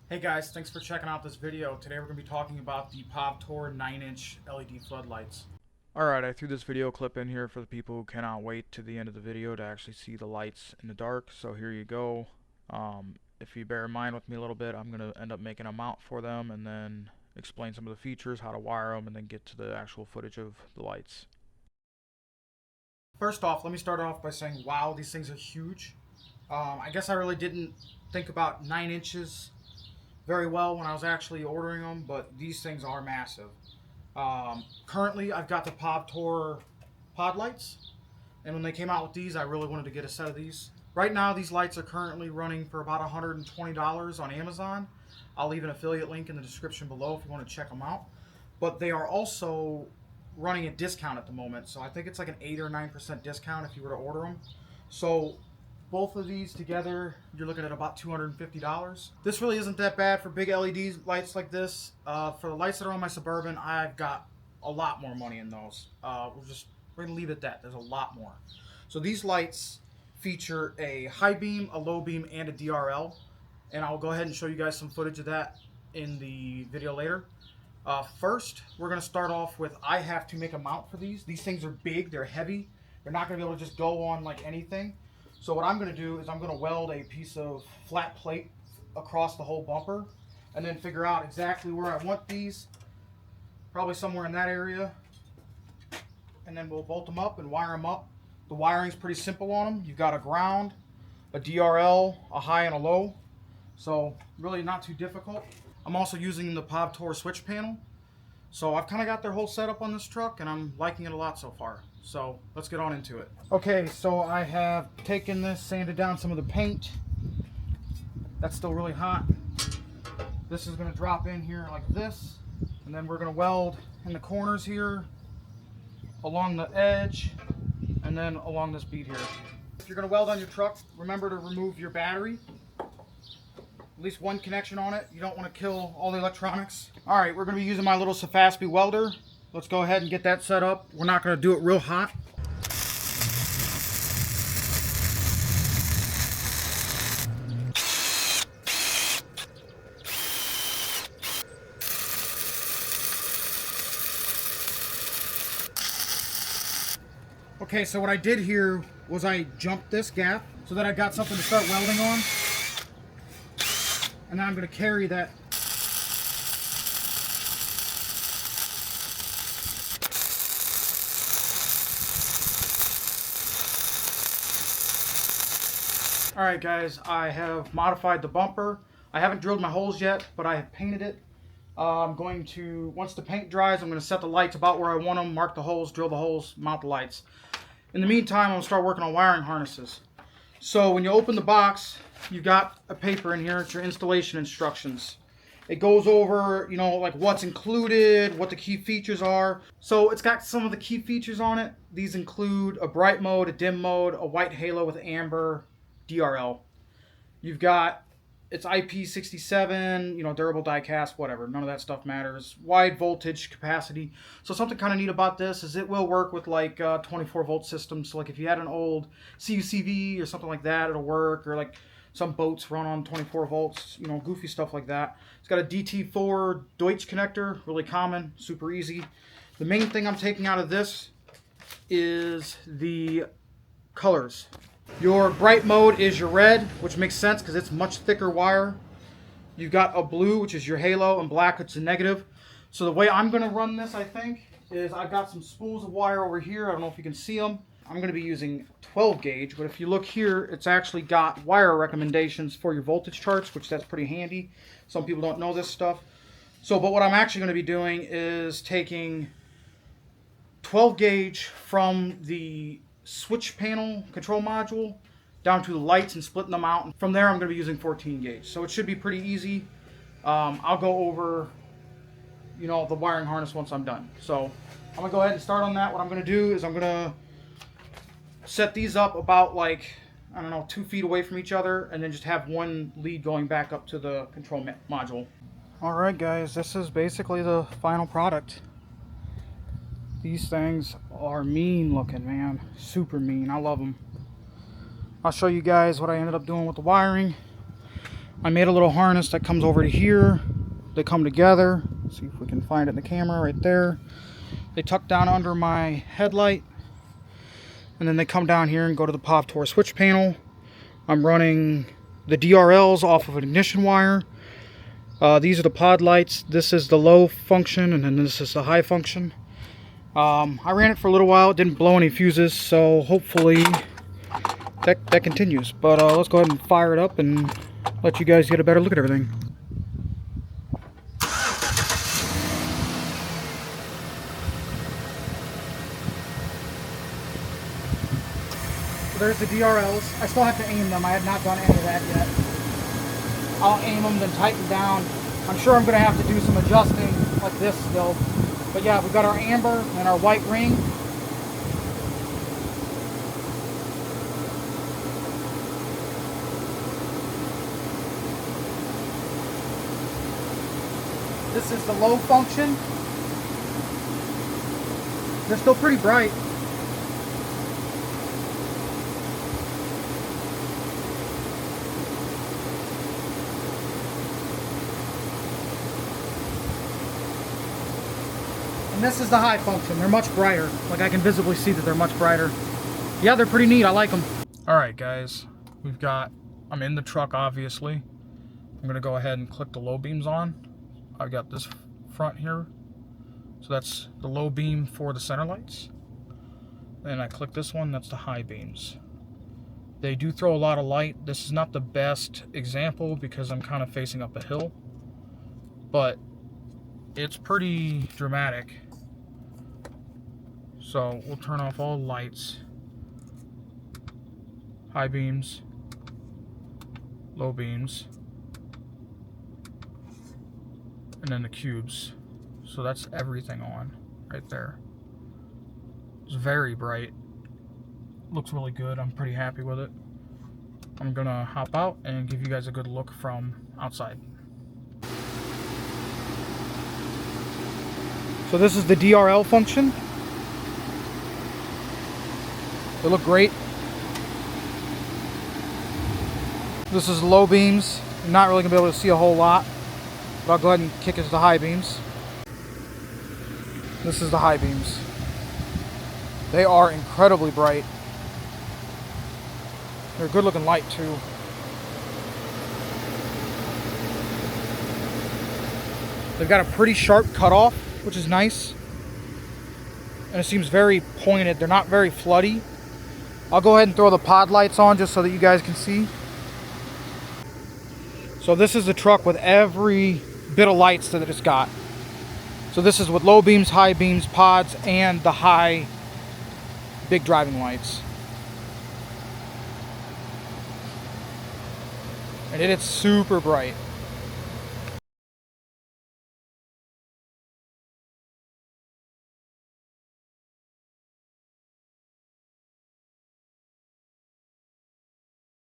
Hey guys, thanks for checking out this video. Today we're going to be talking about the POVTOR 9-inch LED floodlights. Alright, I threw this video clip in here for the people who cannot wait to the end of the video to actually see the lights in the dark, so here you go. If you bear in mind with me a little bit, I'm going to end up making a mount for them and then explain some of the features, how to wire them, and then get to the actual footage of the lights. First off, let me start off by saying, wow, these things are huge. I guess I really didn't think about 9 inches very well when I was actually ordering them, but these things are massive. Currently, I've got the POVTOR pod lights, and when they came out with these, I really wanted to get a set of these. Right now, these lights are currently running for about $120 on Amazon. I'll leave an affiliate link in the description below if you want to check them out. But they are also running a discount at the moment, so I think it's like an 8 or 9% discount if you were to order them. So both of these together, you're looking at about $250. This really isn't that bad for big LED lights like this. For the lights that are on my Suburban, I've got a lot more money in those. We're gonna leave it at that. There's a lot more. So these lights feature a high beam, a low beam, and a DRL, and I'll go ahead and show you guys some footage of that in the video later. First, we're gonna start off with, I have to make a mount for these. These things are big, they're heavy. They're not gonna be able to just go on like anything. So what I'm going to do is I'm going to weld a piece of flat plate across the whole bumper and then figure out exactly where I want these, probably somewhere in that area, and then we'll bolt them up and wire them up. The wiring's pretty simple on them. You've got a ground, a DRL, a high and a low, so really not too difficult. I'm also using the POVTOR switch panel, so I've kind of got their whole setup on this truck and I'm liking it a lot so far. So let's get on into it. Okay, so I have taken this, sanded down some of the paint. That's still really hot. This is going to drop in here like this, and then we're going to weld in the corners here, along the edge, and then along this bead here. If you're going to weld on your truck, remember to remove your battery. At least one connection on it. You don't want to kill all the electronics. All right, we're going to be using my little Safaspi welder. Let's go ahead and get that set up. We're not going to do it real hot. Okay, so what I did here was I jumped this gap so that I got something to start welding on. And then I'm going to carry that. Alright guys, I have modified the bumper. I haven't drilled my holes yet, but I have painted it. I'm going to, once the paint dries, I'm going to set the lights about where I want them, mark the holes, drill the holes, mount the lights. In the meantime, I'm going to start working on wiring harnesses. So when you open the box, you've got a paper in here. It's your installation instructions. It goes over, you know, like what's included, what the key features are. So it's got some of the key features on it. These include a bright mode, a dim mode, a white halo with amber, DRL. You've got, it's IP67, you know, durable die cast, whatever. None of that stuff matters. Wide voltage capacity. So something kind of neat about this is it will work with like 24 volt systems. So like if you had an old CUCV or something like that, it'll work. Or like some boats run on 24 volts, you know, goofy stuff like that. It's got a DT4 Deutsch connector, really common, super easy. The main thing I'm taking out of this is the colors. Your bright mode is your red, which makes sense because it's much thicker wire. You've got a blue, which is your halo, and black, which is a negative. So the way I'm going to run this, I think, is I've got some spools of wire over here. I don't know if you can see them. I'm going to be using 12 gauge, but if you look here, it's actually got wire recommendations for your voltage charts, which that's pretty handy. Some people don't know this stuff. So, but what I'm actually going to be doing is taking 12 gauge from the switch panel control module down to the lights and splitting them out. From there, I'm going to be using 14 gauge. So it should be pretty easy. I'll go over, you know, the wiring harness once I'm done. So I'm going to go ahead and start on that. What I'm going to do is I'm going to set these up about like, I don't know, 2 feet away from each other, and then just have one lead going back up to the control module. Alright guys, this is basically the final product. These things are mean looking, man. Super mean. I love them. I'll show you guys what I ended up doing with the wiring. I made a little harness that comes over to here. They come together. Let's see if we can find it in the camera right there. They tuck down under my headlight, and then they come down here and go to the POVTOR switch panel. I'm running the DRLs off of an ignition wire. These are the pod lights. This is the low function, and then this is the high function. I ran it for a little while. It didn't blow any fuses, so hopefully that continues. But let's go ahead and fire it up and let you guys get a better look at everything. So there's the DRLs. I still have to aim them. I have not done any of that yet. I'll aim them, then tighten down. I'm sure I'm going to have to do some adjusting like this still. But yeah, we've got our amber and our white ring. This is the low function. They're still pretty bright. And this is the high function. They're much brighter. Like, I can visibly see that they're much brighter. Yeah, they're pretty neat. I like them. Alright guys, I'm in the truck obviously. I'm going to go ahead and click the low beams on. I've got this front here. So that's the low beam for the center lights. Then I click this one, that's the high beams. They do throw a lot of light. This is not the best example because I'm kind of facing up a hill. But it's pretty dramatic. So we'll turn off all lights. High beams, low beams, and then the cubes. So that's everything on right there. It's very bright. Looks really good. I'm pretty happy with it. I'm gonna hop out and give you guys a good look from outside. So this is the DRL function. They look great. This is low beams. You're not really gonna be able to see a whole lot, but I'll go ahead and kick it to the high beams. This is the high beams. They are incredibly bright. They're a good looking light too. They've got a pretty sharp cutoff, which is nice. And it seems very pointed. They're not very floody. I'll go ahead and throw the pod lights on just so that you guys can see. So this is the truck with every bit of lights that it's got. So this is with low beams, high beams, pods, and the high big driving lights. And it is super bright.